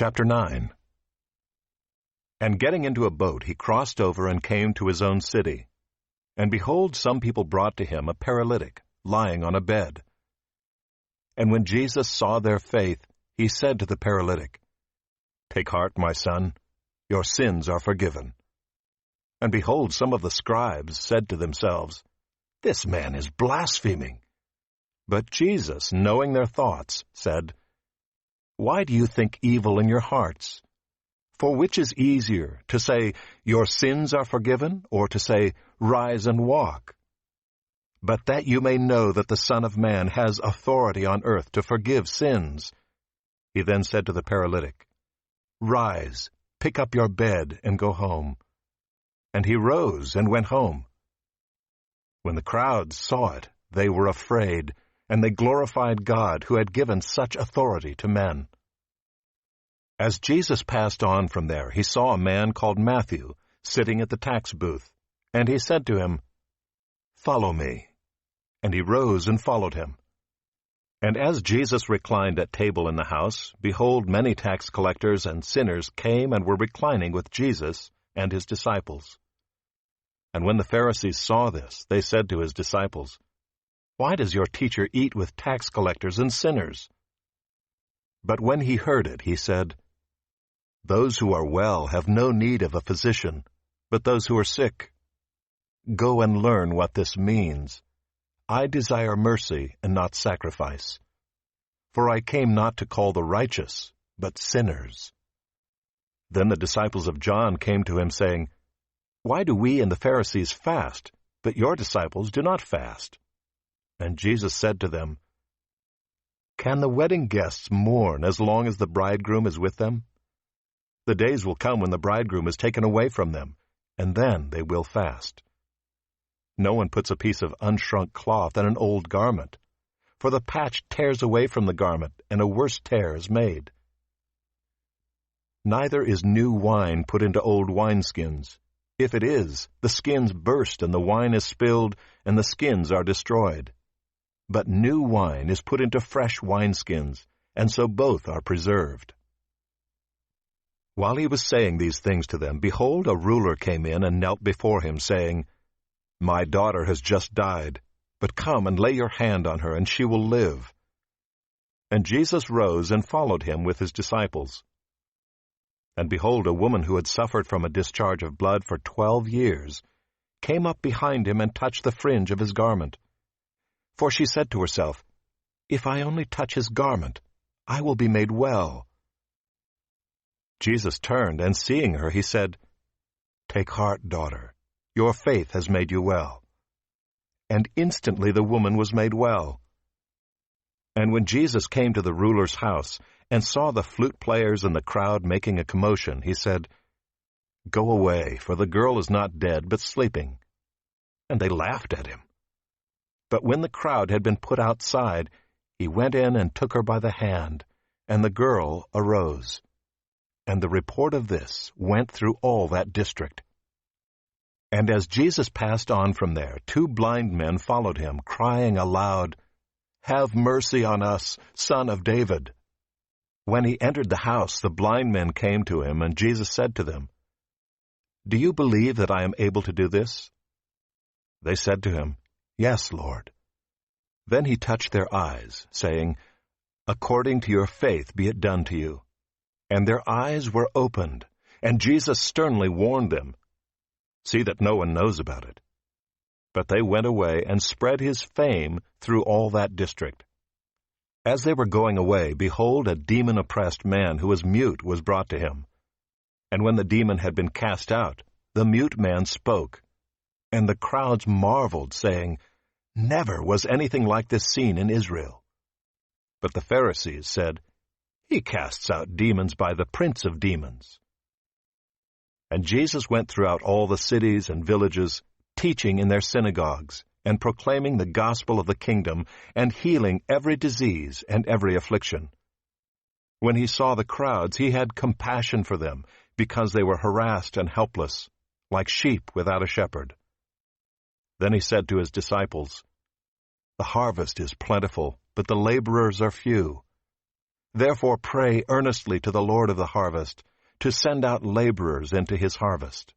Chapter 9. And getting into a boat, he crossed over and came to his own city. And behold, some people brought to him a paralytic, lying on a bed. And when Jesus saw their faith, he said to the paralytic, "Take heart, my son, your sins are forgiven." And behold, some of the scribes said to themselves, "This man is blaspheming." But Jesus, knowing their thoughts, said, "Why do you think evil in your hearts? For which is easier, to say, 'Your sins are forgiven,' or to say, 'Rise and walk'? But that you may know that the Son of Man has authority on earth to forgive sins." He then said to the paralytic, "Rise, pick up your bed, and go home." And he rose and went home. When the crowds saw it, they were afraid, and they glorified God who had given such authority to men. As Jesus passed on from there, he saw a man called Matthew sitting at the tax booth, and he said to him, "Follow me." And he rose and followed him. And as Jesus reclined at table in the house, behold, many tax collectors and sinners came and were reclining with Jesus and his disciples. And when the Pharisees saw this, they said to his disciples, "Why does your teacher eat with tax collectors and sinners?" But when he heard it, he said, "Those who are well have no need of a physician, but those who are sick. Go and learn what this means. I desire mercy and not sacrifice. For I came not to call the righteous, but sinners." Then the disciples of John came to him, saying, "Why do we and the Pharisees fast, but your disciples do not fast?" And Jesus said to them, "Can the wedding guests mourn as long as the bridegroom is with them? The days will come when the bridegroom is taken away from them, and then they will fast. No one puts a piece of unshrunk cloth in an old garment, for the patch tears away from the garment, and a worse tear is made. Neither is new wine put into old wineskins. If it is, the skins burst, and the wine is spilled, and the skins are destroyed. But new wine is put into fresh wineskins, and so both are preserved." While he was saying these things to them, behold, a ruler came in and knelt before him, saying, "My daughter has just died, but come and lay your hand on her, and she will live." And Jesus rose and followed him with his disciples. And behold, a woman who had suffered from a discharge of blood for 12 years came up behind him and touched the fringe of his garment. For she said to herself, "If I only touch his garment, I will be made well." Jesus turned, and seeing her, he said, "Take heart, daughter, your faith has made you well." And instantly the woman was made well. And when Jesus came to the ruler's house and saw the flute players and the crowd making a commotion, he said, "Go away, for the girl is not dead, but sleeping." And they laughed at him. But when the crowd had been put outside, he went in and took her by the hand, and the girl arose. And the report of this went through all that district. And as Jesus passed on from there, 2 blind men followed him, crying aloud, "Have mercy on us, Son of David." When he entered the house, the blind men came to him, and Jesus said to them, "Do you believe that I am able to do this?" They said to him, "Yes, Lord." Then he touched their eyes, saying, "According to your faith be it done to you." And their eyes were opened, and Jesus sternly warned them, "See that no one knows about it." But they went away and spread his fame through all that district. As they were going away, behold, a demon-oppressed man who was mute was brought to him. And when the demon had been cast out, the mute man spoke. And the crowds marveled, saying, "Never was anything like this seen in Israel." But the Pharisees said, "He casts out demons by the prince of demons." And Jesus went throughout all the cities and villages, teaching in their synagogues, and proclaiming the gospel of the kingdom, and healing every disease and every affliction. When he saw the crowds, he had compassion for them, because they were harassed and helpless, like sheep without a shepherd. Then he said to his disciples, "The harvest is plentiful, but the laborers are few. Therefore pray earnestly to the Lord of the harvest to send out laborers into his harvest.